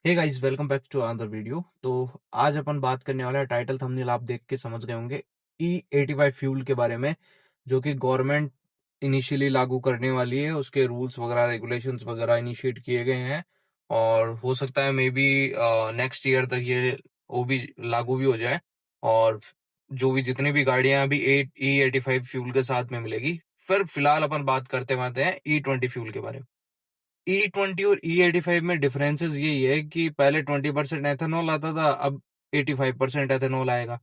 Hey guys, welcome back to another video. तो आज अपन बात करने वाला है, टाइटल थंबनेल आप देख के समझ गए होंगे, E85 फ्यूल के बारे में, जो कि गवर्नमेंट इनिशियली लागू करने वाली है। उसके रूल्स वगैरह, रेगुलेशंस वगैरह इनिशिएट किए गए हैं और हो सकता है मे बी नेक्स्ट ईयर तक ये वो भी लागू भी हो जाए। और जो भी जितनी भी गाड़ियां अभी E85 फ्यूल के साथ में मिलेगी। फिर फिलहाल अपन बात करते हैं E20 फ्यूल के बारे में। E20 और E85 में डिफरेंसेस यही है कि पहले 20% एथेनॉल आता था, अब 85% एथेनॉल आएगा।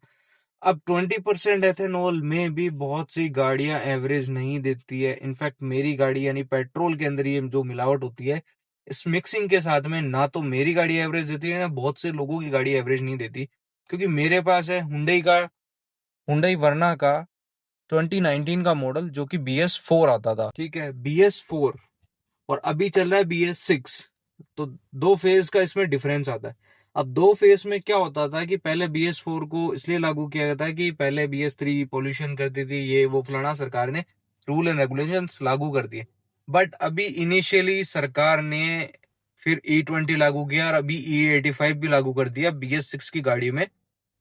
अब 20% एथेनॉल में भी बहुत सी गाड़ियां एवरेज नहीं देती है। इनफैक्ट मेरी गाड़ी यानी पेट्रोल के अंदर ये जो मिलावट होती है, इस मिक्सिंग के साथ में ना तो मेरी गाड़ी एवरेज देती है, ना बहुत से लोगों की गाड़ी एवरेज नहीं देती। क्योंकि मेरे पास है हुंडई वर्ना का 2019 का मॉडल, जो कि BS4 आता था। ठीक है, BS4 और अभी चल रहा है BS6। तो दो फेज का इसमें डिफरेंस आता है। अब दो फेज में क्या होता था कि पहले BS4 को इसलिए लागू किया गया था कि पहले BS3 पोल्यूशन करती थी, ये वो फलाना, सरकार ने रूल एंड रेगुलेशंस लागू कर दिए। बट अभी इनिशियली सरकार ने फिर E20 लागू किया और अभी E85 भी लागू कर दिया BS6 की गाड़ी में।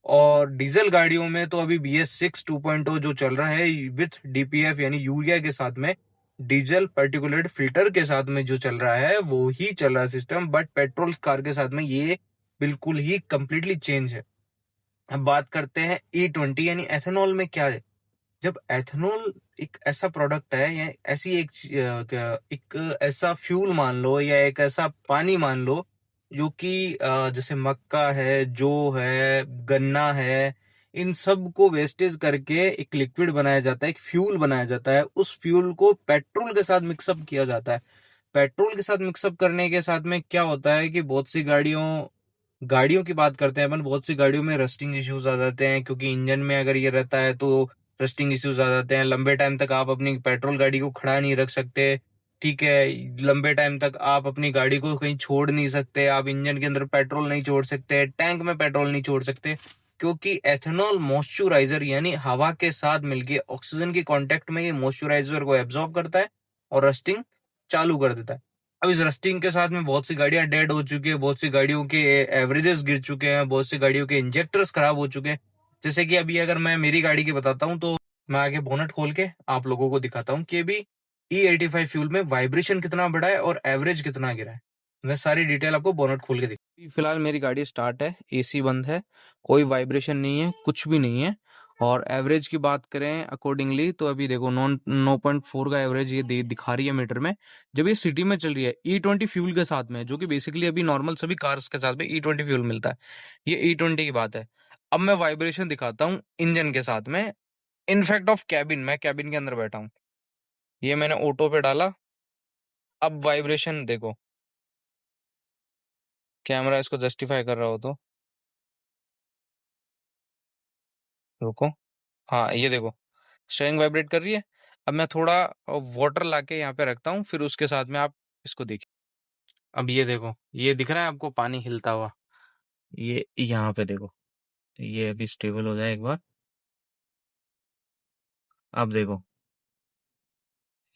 और डीजल गाड़ियों में तो अभी BS6 2.0 जो चल रहा है विथ DPF यानी यूरिया के साथ में, डीजल पर्टिकुलेट फिल्टर के साथ में जो चल रहा है वो ही चल रहा है सिस्टम। बट पेट्रोल कार के साथ में ये बिल्कुल ही कंप्लीटली चेंज है। अब बात करते हैं E20 यानी एथेनॉल में क्या है। जब एथेनॉल एक ऐसा प्रोडक्ट है या ऐसी एक ऐसा फ्यूल मान लो या एक ऐसा पानी मान लो, जो कि जैसे मक्का है, जौ है, गन्ना है, इन सब को वेस्टेज करके एक लिक्विड बनाया जाता है, एक फ्यूल बनाया जाता है। उस फ्यूल को पेट्रोल के साथ मिक्सअप किया जाता है। पेट्रोल के साथ मिक्सअप करने के साथ में क्या होता है कि बहुत सी गाड़ियों की बात करते हैं अपन, बहुत सी गाड़ियों में रस्टिंग इश्यूज आ जाते हैं, क्योंकि इंजन में अगर ये रहता है तो रस्टिंग इश्यूज आ जाते हैं। लंबे टाइम तक आप अपनी पेट्रोल गाड़ी को खड़ा नहीं रख सकते। ठीक है, लंबे टाइम तक आप अपनी गाड़ी को कहीं छोड़ नहीं सकते, आप इंजन के अंदर पेट्रोल नहीं छोड़ सकते, टैंक में पेट्रोल नहीं छोड़ सकते, क्योंकि एथेनॉल मॉइस्चराइजर यानी हवा के साथ मिलके ऑक्सीजन के कांटेक्ट में ये मॉइस्चराइजर को एब्जॉर्ब करता है और रस्टिंग चालू कर देता है। अब इस रस्टिंग के साथ में बहुत सी गाड़ियां डेड हो चुकी है, बहुत सी गाड़ियों के एवरेजेस गिर चुके हैं, बहुत सी गाड़ियों के इंजेक्टर्स खराब हो चुके हैं। जैसे कि अभी अगर मैं मेरी गाड़ी की बताता हूँ, तो मैं आगे बोनट खोल के आप लोगों को दिखाता हूँ कि अभी E85 फ्यूल में वाइब्रेशन कितना बढ़ा है और एवरेज कितना गिरा है। मैं सारी डिटेल आपको बोनट खोल के दिखा। फिलहाल मेरी गाड़ी स्टार्ट है, AC बंद है, कोई वाइब्रेशन नहीं है, कुछ भी नहीं है। और एवरेज की बात करें अकॉर्डिंगली, तो अभी देखो 9.4 का एवरेज ये दिखा रही है मीटर में, जब ये सिटी में चल रही है E20 फ्यूल के साथ में, जो कि बेसिकली अभी नॉर्मल सभी कार्स के साथ में E20 फ्यूल मिलता है। ये E20 की बात है। अब मैं वाइब्रेशन दिखाता हूँ इंजन के साथ में, इनफैक्ट ऑफ कैबिन, मैं कैबिन के अंदर बैठा हूँ, ये मैंने ऑटो पे डाला। अब वाइब्रेशन देखो, कैमरा इसको जस्टिफाई कर रहा हो तो रुको। हाँ, ये देखो, स्टेयरिंग वाइब्रेट कर रही है। अब मैं थोड़ा वाटर लाके यहाँ पे रखता हूँ, फिर उसके साथ में आप इसको देखिए। अब ये देखो, ये दिख रहा है आपको पानी हिलता हुआ, ये यहाँ पे देखो, ये अभी स्टेबल हो जाए एक बार। अब देखो,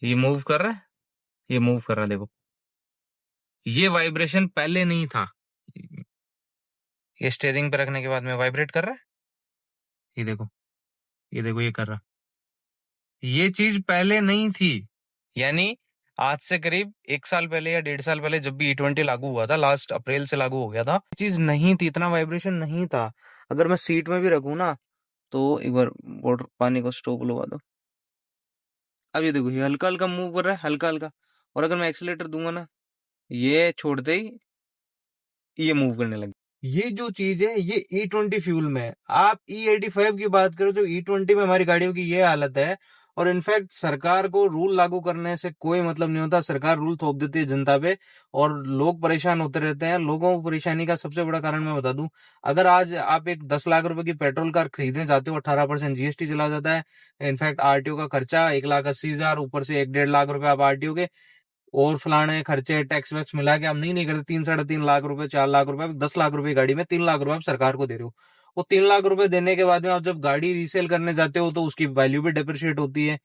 ये मूव कर रहा है, ये मूव कर रहा है, देखो, ये वाइब्रेशन पहले नहीं था। ये स्टेयरिंग पे रखने के बाद में वाइब्रेट कर रहा है, ये देखो, ये देखो, ये कर रहा। ये चीज पहले नहीं थी। यानी आज से करीब 1 साल पहले या 1.5 साल पहले, जब भी E20 लागू हुआ था, लास्ट अप्रैल से लागू हो गया था, ये चीज नहीं थी, इतना वाइब्रेशन नहीं था। अगर मैं सीट में भी रखूं ना, तो एक बार वाटर पानी को स्टॉप लगा दो। अब ये देखो, ये हल्का हल्का मूव कर रहा है, हल्का हल्का। और अगर मैं एक्सीलेटर दूंगा ना, ये छोड़ते ही ये मूव करने लगे। ये जो चीज है ये E20 फ्यूल में है। आप E85 की बात करो, जो E20 में हमारी गाड़ियों की ये हालत है। और इनफैक्ट सरकार को रूल लागू करने से कोई मतलब नहीं होता, सरकार रूल थोप देती है जनता पे और लोग परेशान होते रहते हैं। लोगों को परेशानी का सबसे बड़ा कारण मैं बता दूं, अगर आज आप एक 10 लाख रुपए की पेट्रोल कार खरीदने जाते हो, 18% GST चला जाता है। इनफैक्ट RTO का खर्चा 1,80,000, ऊपर से 1-1.5 लाख रुपए आप RTO के और फलाने खर्चे टैक्स वैक्स मिला के आप नहीं करते, 3-3.5 लाख रुपए, 4 लाख रुपए, 10 लाख रुपए गाड़ी में 3 लाख रुपए आप सरकार को दे रहे हो। वो 3 लाख रुपए देने के बाद में आप जब गाड़ी रीसेल करने जाते हो तो उसकी वैल्यू भी डिप्रिशिएट होती है।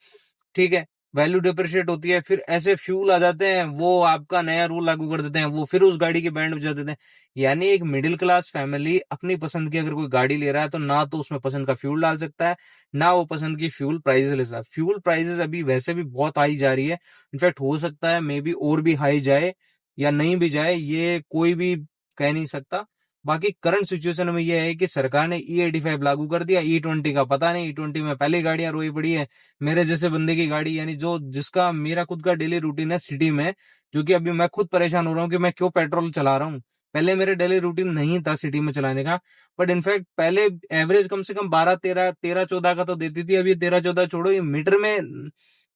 ठीक है, वैल्यू डिप्रिशिएट होती है, फिर ऐसे फ्यूल आ जाते हैं, वो आपका नया रूल लागू कर देते हैं, वो फिर उस गाड़ी की बैंड बजा देते हैं। यानी एक मिडिल क्लास फैमिली अपनी पसंद की अगर कोई गाड़ी ले रहा है तो ना तो उसमें पसंद का फ्यूल डाल सकता है, ना वो पसंद की फ्यूल प्राइजेस ले सकता है। फ्यूल प्राइजेस अभी वैसे भी बहुत हाई जा रही है, इनफैक्ट हो सकता है मे बी और भी हाई जाए या नहीं भी जाए, ये कोई भी कह नहीं सकता। बाकी करंट सिचुएशन में ये है कि सरकार ने E85 लागू कर दिया, E20 का पता नहीं, E20 में पहले गाड़ियां रोई पड़ी है। मेरे जैसे बंदे की गाड़ी, यानी जो जिसका मेरा खुद का डेली रूटीन है सिटी में, जो कि अभी मैं खुद परेशान हो रहा हूँ कि मैं क्यों पेट्रोल चला रहा हूँ। पहले मेरे डेली रूटीन नहीं था सिटी में चलाने का, बट इनफैक्ट पहले एवरेज कम से कम 12 13 13 14 का तो देती थी। अब ये 13 14 छोड़ो, ये मीटर में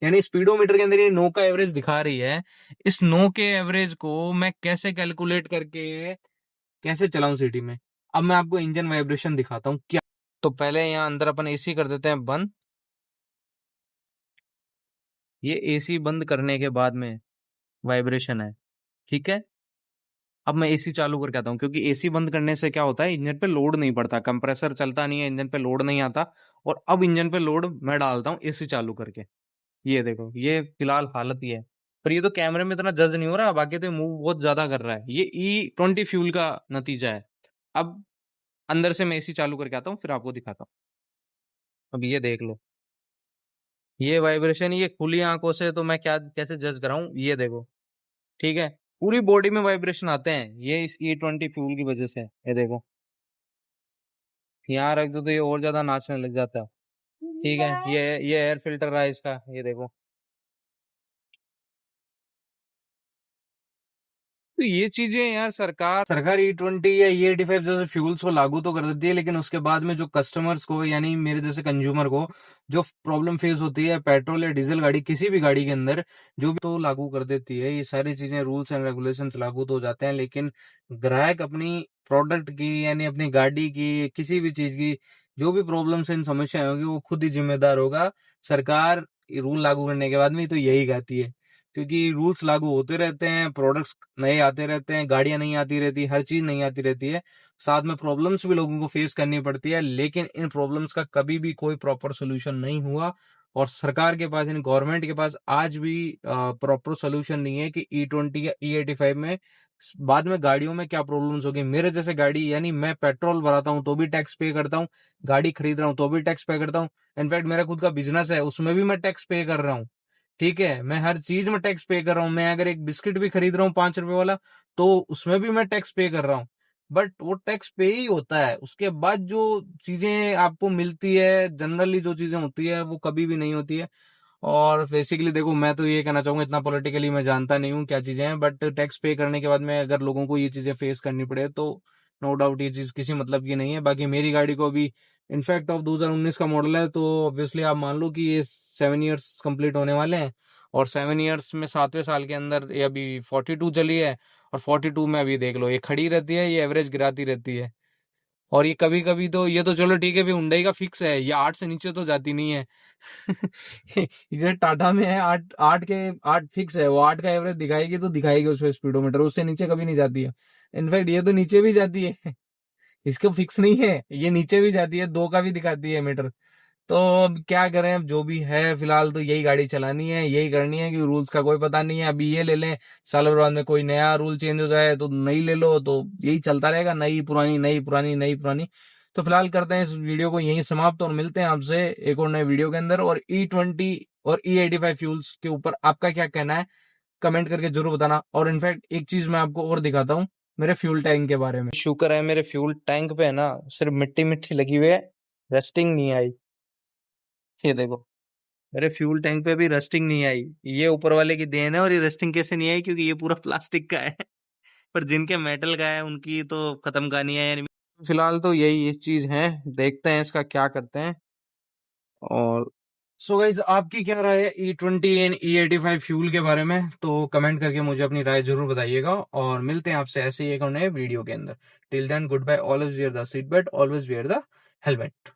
यानी स्पीडोमीटर के अंदर ये 9 का एवरेज दिखा रही है। इस 9 के एवरेज को मैं कैसे कैलकुलेट करके कैसे चलाऊं सिटी में। अब मैं आपको इंजन वाइब्रेशन दिखाता हूँ क्या। तो पहले यहाँ अंदर अपन एसी कर देते हैं बंद। ये एसी बंद करने के बाद में वाइब्रेशन है, ठीक है। अब मैं एसी चालू करके आता हूँ, क्योंकि एसी बंद करने से क्या होता है, इंजन पे लोड नहीं पड़ता, कंप्रेसर चलता नहीं है, इंजन पे लोड नहीं आता। और अब इंजन पे लोड मैं डालता हूँ एसी चालू करके। ये देखो, ये फिलहाल हालत ये है। पर ये तो कैमरे में इतना जज नहीं हो रहा, बाकी तो मूव बहुत ज्यादा कर रहा है। ये E20 फ्यूल का नतीजा है। अब अंदर से मैं एसी चालू करके आता हूँ, फिर आपको दिखाता हूँ। अब ये देख लो, ये वाइब्रेशन, ये खुली आंखों से तो मैं क्या कैसे जज कराऊं, ये देखो, ठीक है। पूरी बॉडी में वाइब्रेशन आते हैं, ये इस E20 फ्यूल की वजह से है। ये देखो, यहाँ रख दो तो ये और ज्यादा नाचने लग जाता है, ठीक है। ये एयर फिल्टर है इसका, ये देखो। तो ये चीजें यार, सरकार E20 या E85 जैसे फ्यूल्स को लागू तो कर देती है, लेकिन उसके बाद में जो कस्टमर्स को, यानी मेरे जैसे कंज्यूमर को जो प्रॉब्लम फेस होती है पेट्रोल या डीजल गाड़ी, किसी भी गाड़ी के अंदर, जो भी तो लागू कर देती है। ये सारी चीजें, रूल्स एंड रेगुलेशंस लागू तो हो जाते हैं, लेकिन ग्राहक अपनी प्रोडक्ट की, यानी अपनी गाड़ी की, किसी भी चीज की जो भी प्रॉब्लम से इन समस्याएं होगी वो खुद ही जिम्मेदार होगा। सरकार रूल लागू करने के बाद में तो यही गाती है, क्योंकि रूल्स लागू होते रहते हैं, प्रोडक्ट्स नए आते रहते हैं, गाड़ियां नहीं आती रहती, हर चीज नहीं आती रहती है, साथ में प्रॉब्लम्स भी लोगों को फेस करनी पड़ती है, लेकिन इन प्रॉब्लम्स का कभी भी कोई प्रॉपर सोल्यूशन नहीं हुआ। और सरकार के पास, यानी गवर्नमेंट के पास आज भी प्रॉपर सोल्यूशन नहीं है कि E20 या E85 में बाद में गाड़ियों में क्या प्रॉब्लम्स होगी। मेरे जैसे गाड़ी, यानी मैं पेट्रोल भराता हूँ तो भी टैक्स पे करता हूँ, गाड़ी खरीद रहा हूँ तो भी टैक्स पे करता हूँ, इनफैक्ट मेरा खुद का बिजनेस है उसमें भी मैं टैक्स पे कर रहा हूँ, ठीक है। मैं हर चीज में टैक्स पे कर रहा हूँ। मैं अगर एक बिस्किट भी खरीद रहा हूँ 5 रुपए वाला, तो उसमें भी मैं टैक्स पे कर रहा हूँ। बट वो टैक्स पे ही होता है, उसके बाद जो चीजें आपको मिलती है, जनरली जो चीजें होती है वो कभी भी नहीं होती है। और बेसिकली देखो, मैं तो ये कहना चाहूंगा, इतना पॉलिटिकली मैं जानता नहीं हूँ क्या चीजें हैं, बट टैक्स पे करने के बाद में अगर लोगों को ये चीजें फेस करनी पड़े तो नो डाउट ये चीज किसी मतलब की नहीं है। बाकी मेरी गाड़ी को अभी, इनफैक्ट ऑफ 2019 का मॉडल है, तो ऑब्वियसली आप मान लो कि ये 7 ईयर्स कंप्लीट होने वाले हैं, और 7 ईयर्स में 7वें साल के अंदर ये अभी 42 चली है। और 42 में अभी देख लो, ये खड़ी रहती है, ये एवरेज गिराती रहती है। और ये कभी कभी तो, ये तो चलो ठीक है भी, हुंडई का फिक्स है, ये 8 से नीचे तो जाती नहीं है। ये टाटा में है, 8 फिक्स है, वो 8 का एवरेज दिखाएगी तो दिखाएगी उसमें स्पीडोमीटर, उससे नीचे कभी नहीं जाती है। इनफैक्ट ये तो नीचे भी जाती है। इसका फिक्स नहीं है, ये नीचे भी जाती है, 2 का भी दिखाती है मीटर। तो अब क्या करें, अब जो भी है फिलहाल तो यही गाड़ी चलानी है, यही करनी है, कि रूल्स का कोई पता नहीं है। अभी ये ले लें, सालों भर बाद में कोई नया रूल चेंज हो जाए तो नई ले लो, तो यही चलता रहेगा, नई पुरानी नई पुरानी नई पुरानी। तो फिलहाल करते हैं इस वीडियो को यहीं समाप्त, और मिलते हैं आपसे एक और नए वीडियो के अंदर। और E20 और E85 फ्यूल्स के ऊपर आपका क्या कहना है, कमेंट करके जरूर बताना। और इनफैक्ट एक चीज मैं आपको और दिखाता हूँ मेरे फ्यूल टैंक के बारे में। शुक्र है मेरे फ्यूल टैंक पे है ना, सिर्फ मिट्टी मिट्टी लगी हुई है, रस्टिंग नहीं आई। ये देखो, मेरे फ्यूल टैंक पे भी रस्टिंग नहीं आई। ये ऊपर वाले की देन है। और ये रस्टिंग कैसे नहीं आई, क्योंकि ये पूरा प्लास्टिक का है। पर जिनके मेटल का है उनकी तो खत्म कहानी है यानी। फिलहाल तो यही इस चीज है, देखते हैं इसका क्या करते हैं। और सो गाइज, आपकी क्या राय है E20 एंड E85 फ्यूल के बारे में, तो कमेंट करके मुझे अपनी राय जरूर बताइएगा। और मिलते हैं आपसे ऐसे ही एक और नए वीडियो के अंदर। Till then, goodbye, always wear the seat belt, always wear the helmet.